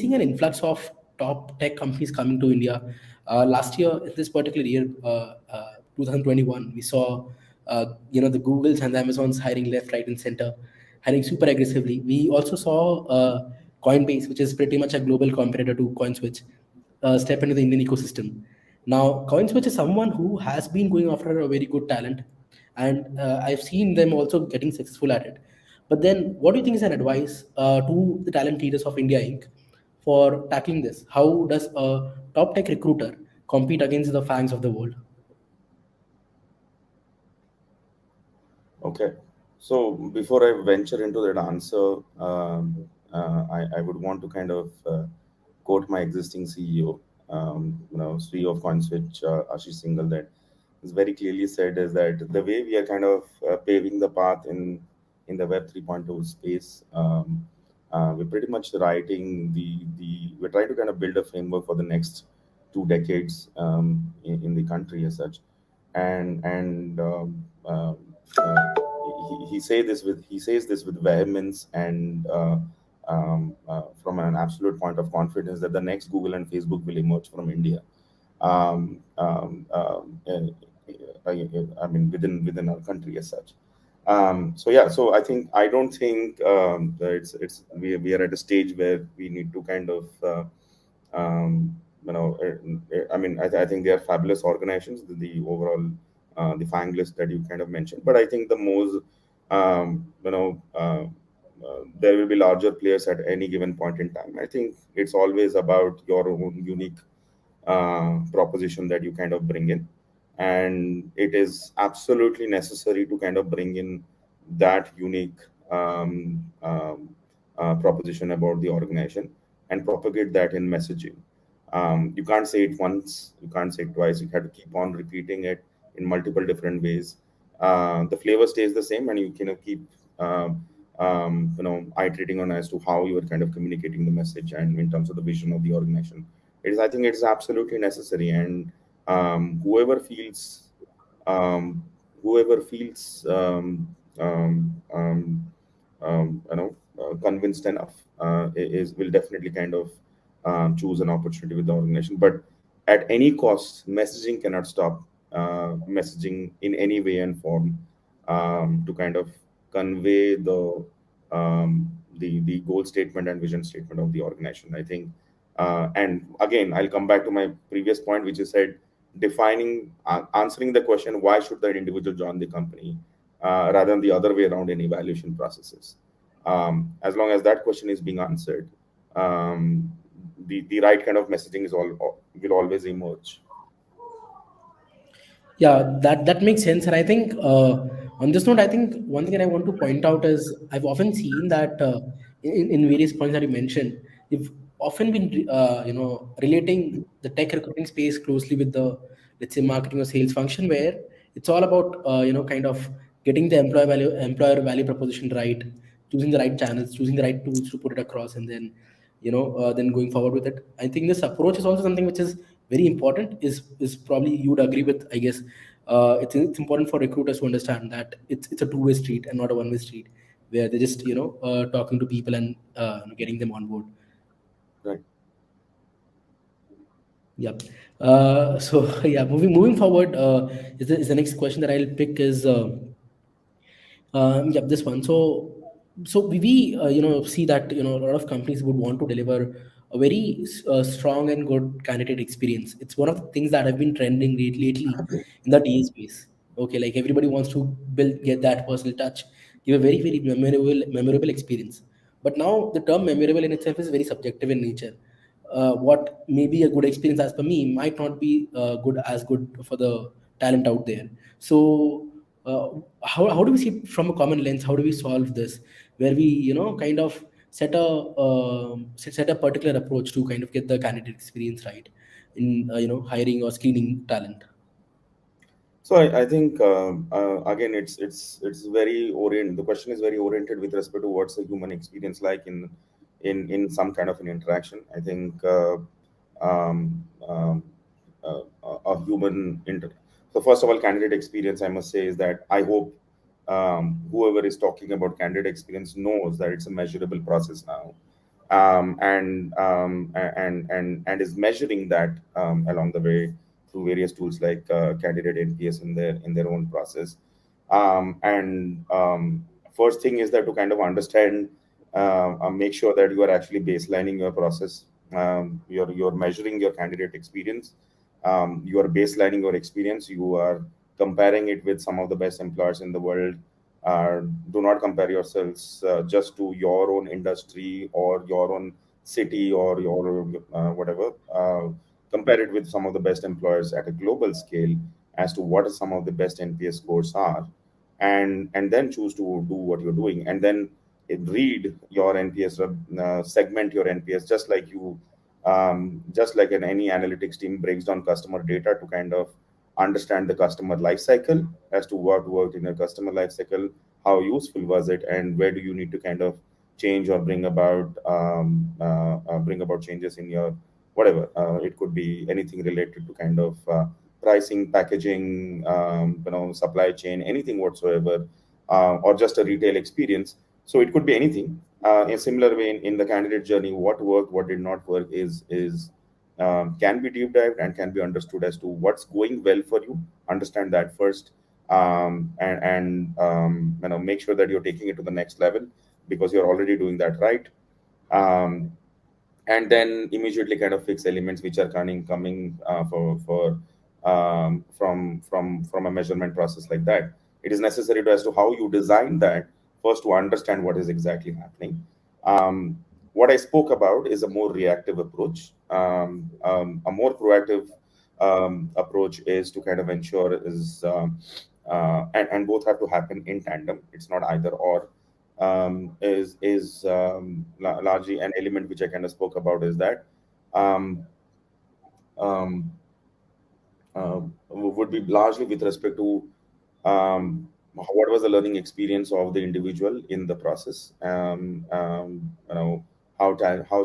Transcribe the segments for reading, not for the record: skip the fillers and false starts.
seeing an influx of top tech companies coming to India. Last year, this particular year, 2021, we saw the Googles and the Amazons hiring left, right, and center, hiring super aggressively. We also saw Coinbase, which is pretty much a global competitor to Coinswitch, step into the Indian ecosystem. Now, Coinswitch is someone who has been going after a very good talent, and I've seen them also getting successful at it. But then, what do you think is an advice to the talent leaders of India Inc. for tackling this? How does a top tech recruiter compete against the FAANGs of the world? Okay. So before I venture into that answer, I would want to kind of quote my existing CEO, CEO of Coinswitch, Ashish Singhal, that is very clearly said is that the way we are kind of paving the path in the Web 3.0 space, we're pretty much writing we're trying to kind of build a framework for the next 2 decades in the country as such, and he says this with vehemence and from an absolute point of confidence that the next Google and Facebook will emerge from India. Um, um, um, uh, I mean, within our country as such. So yeah, so I don't think that we are at a stage where we need to kind of I mean, I think they are fabulous organizations. The overall the FANG list that you kind of mentioned, but I think the most there will be larger players at any given point in time. I think it's always about your own unique proposition that you kind of bring in, and it is absolutely necessary to kind of bring in that unique proposition about the organization and propagate that in messaging. You can't say it once, you can't say it twice. You have to keep on repeating it in multiple different ways. The flavor stays the same, and you kind of keep iterating on as to how you are kind of communicating the message and in terms of the vision of the organization. I think it is absolutely necessary, and um, whoever feels um, whoever feels convinced enough is will definitely kind of choose an opportunity with the organization. But at any cost, messaging cannot stop. Messaging in any way and form to kind of convey the goal statement and vision statement of the organization. I think, and again, I'll come back to my previous point, which is said defining, answering the question, why should that individual join the company, rather than the other way around in evaluation processes. As long as that question is being answered, the right kind of messaging will always emerge. Yeah, that makes sense. And I think on this note, I think one thing that I want to point out is I've often seen that in various points that you mentioned, you've often been relating the tech recruiting space closely with the, let's say, marketing or sales function, where it's all about kind of getting the employer value proposition right, choosing the right channels, choosing the right tools to put it across, and then then going forward with it. I think this approach is also something which is very important. Is probably you would agree with, I guess. It's important for recruiters to understand that it's a two-way street and not a one-way street, where they're just talking to people and getting them on board. Right. Yep. So yeah, moving forward, is the next question that I'll pick is yeah, this one. So we see that a lot of companies would want to deliver a very strong and good candidate experience. It's one of the things that have been trending lately in the TA space. Okay, like everybody wants to get that personal touch, give a very memorable experience. But now the term memorable in itself is very subjective in nature. What may be a good experience as per me might not be good for the talent out there. So uh, how do we see it from a common lens? How do we solve this, where we kind of set a particular approach to kind of get the candidate experience right in hiring or screening talent? So I think again it's very orient. The question is very oriented with respect to what's the human experience like in some kind of an interaction. I think um, um, a human so first of all, candidate experience, I must say, is that I hope whoever is talking about candidate experience knows that it's a measurable process now. and is measuring that along the way through various tools like candidate NPS in their own process. And First thing is that to kind of understand, make sure that you are actually baselining your process. You're measuring your candidate experience. You are baselining your experience. You are comparing it with some of the best employers in the world. Do not compare yourselves just to your own industry or your own city or your whatever. Compare it with some of the best employers at a global scale as to what some of the best NPS scores are, and then choose to do what you're doing, and then read your NPS, segment your NPS, just like any analytics team breaks down customer data to kind of understand the customer life cycle as to what worked in your customer life cycle, how useful was it, and where do you need to kind of change or bring about changes in your whatever. It could be anything related to kind of pricing, packaging, supply chain, anything whatsoever, or just a retail experience. So it could be anything. In a similar way, in the candidate journey, what worked, what did not work is can be deep dived and can be understood as to what's going well for you. Understand that first, make sure that you're taking it to the next level because you're already doing that right. Um, and then immediately kind of fix elements which are coming for from a measurement process like that. It is necessary to as to how you design that first to understand what is exactly happening. What I spoke about is a more reactive approach. A more proactive approach is to kind of ensure and both have to happen in tandem. It's not either or. Is Largely an element which I kind of spoke about is that um, um, would be largely with respect to what was the learning experience of the individual in the process. How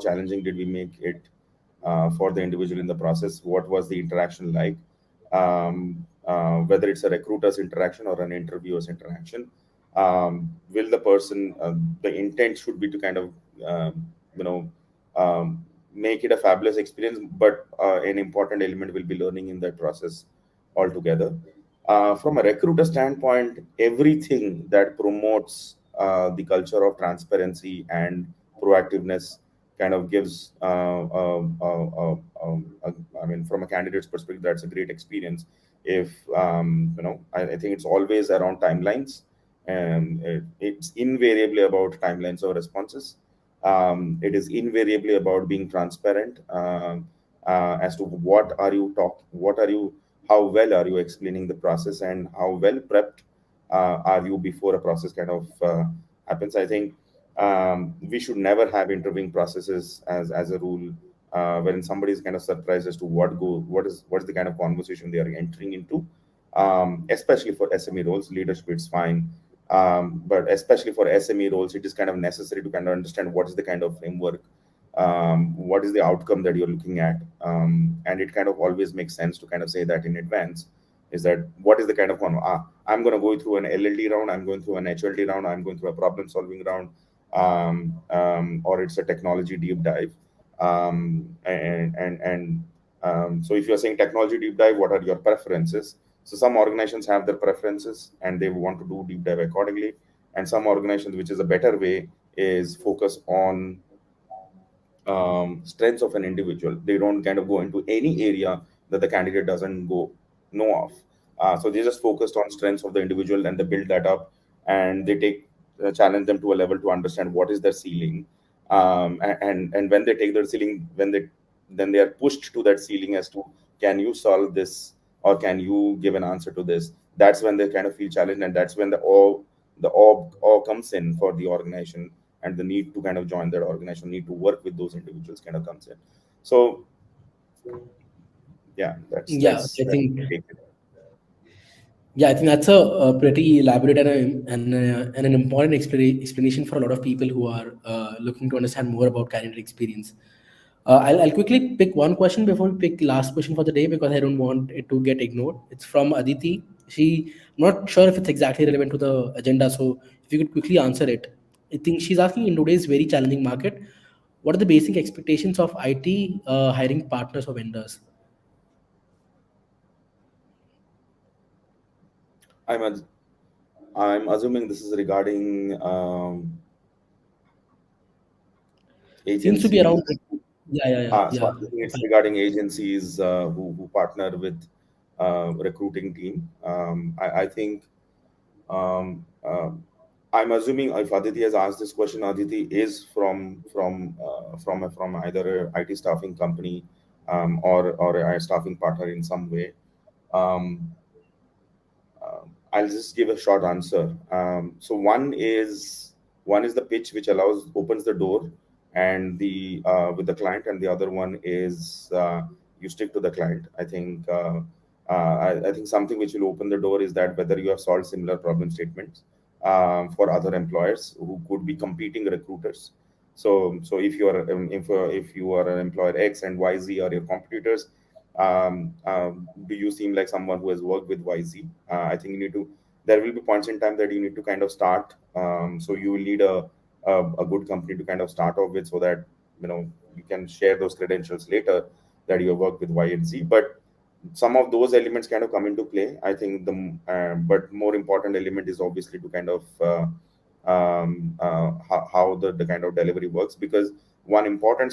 challenging did we make it for the individual in the process? What was the interaction like? Whether it's a recruiter's interaction or an interviewer's interaction, will the person, the intent should be to kind of, you know, make it a fabulous experience, but an important element will be learning in that process altogether. From a recruiter standpoint, everything that promotes the culture of transparency and proactiveness kind of gives, I mean, from a candidate's perspective, that's a great experience. If I think it's always around timelines, and it's invariably about timelines or responses. It is invariably about being transparent as to what are you, how well are you explaining the process, and how well prepped are you before a process kind of happens. I think we should never have interviewing processes as a rule wherein somebody is kind of surprised as to what is the kind of conversation they are entering into. Especially for SME roles, leadership it's fine, but especially for SME roles, it is kind of necessary to kind of understand what is the kind of framework, what is the outcome that you're looking at, and it kind of always makes sense to kind of say that in advance. Is that what is the kind of I'm going to go through an LLD round, I'm going through an HLD round, I'm going through a problem solving round, or it's a technology deep dive. So if you're saying technology deep dive, what are your preferences? So some organizations have their preferences and they want to do deep dive accordingly, and some organizations, which is a better way, is focus on strengths of an individual. They don't kind of go into any area that the candidate doesn't go know of. So they just focused on strengths of the individual and they build that up, and they take challenge them to a level to understand what is their ceiling. And when they take their ceiling, then they are pushed to that ceiling as to, can you solve this or can you give an answer to this? That's when they kind of feel challenged, and that's when the awe comes in for the organization, and the need to kind of join that organization, need to work with those individuals kind of comes in. So yeah, that's Yeah, that's I that's think it. Yeah, I think that's a pretty elaborate and an important explanation for a lot of people who are looking to understand more about candidate experience. I'll quickly pick one question before we pick the last question for the day because I don't want it to get ignored. It's from Aditi. I'm not sure if it's exactly relevant to the agenda, so if you could quickly answer it. I think she's asking, in today's very challenging market, what are the basic expectations of IT hiring partners or vendors? I'm as- I'm assuming this is regarding Seems to be around. agencies. Yeah, yeah, yeah, So yeah. I think it's regarding agencies who partner with recruiting team. I think um, I'm assuming if Aditi has asked this question, Aditi is from either a IT staffing company or a staffing partner in some way. Um, I'll just give a short answer. So one is the pitch which allows opens the door and the with the client, and the other one is you stick to the client. I think something which will open the door is that whether you have solved similar problem statements for other employers who could be competing recruiters. So if you are an employer X and YZ are your competitors, do you seem like someone who has worked with YZ? I think you need to. There will be points in time that you need to kind of start. So you will need a good company to kind of start off with, so that you can share those credentials later that you have worked with Y and Z. But some of those elements kind of come into play. I think but more important element is obviously to kind of how the kind of delivery works, because one important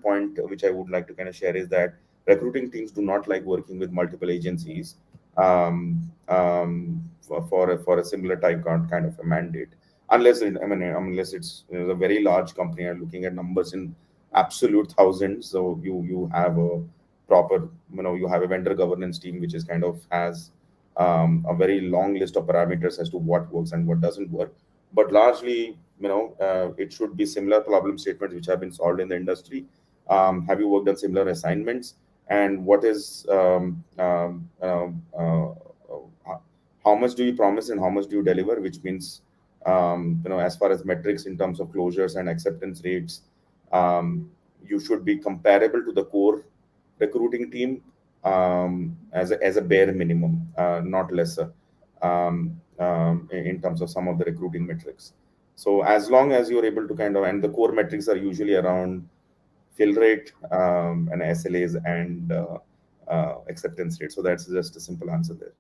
point which I would like to kind of share is that recruiting teams do not like working with multiple agencies for a similar type kind of a mandate, unless it's a very large company and looking at numbers in absolute thousands. So you have a proper, you have a vendor governance team which is kind of has a very long list of parameters as to what works and what doesn't work. But largely, it should be similar problem statements which have been solved in the industry. Have you worked on similar assignments? And what is how much do you promise and how much do you deliver? Which means, as far as metrics in terms of closures and acceptance rates, you should be comparable to the core recruiting team, as a bare minimum, not lesser, in terms of some of the recruiting metrics. So as long as you're able to kind of, and the core metrics are usually around fill rate, and SLAs and acceptance rate. So that's just a simple answer there.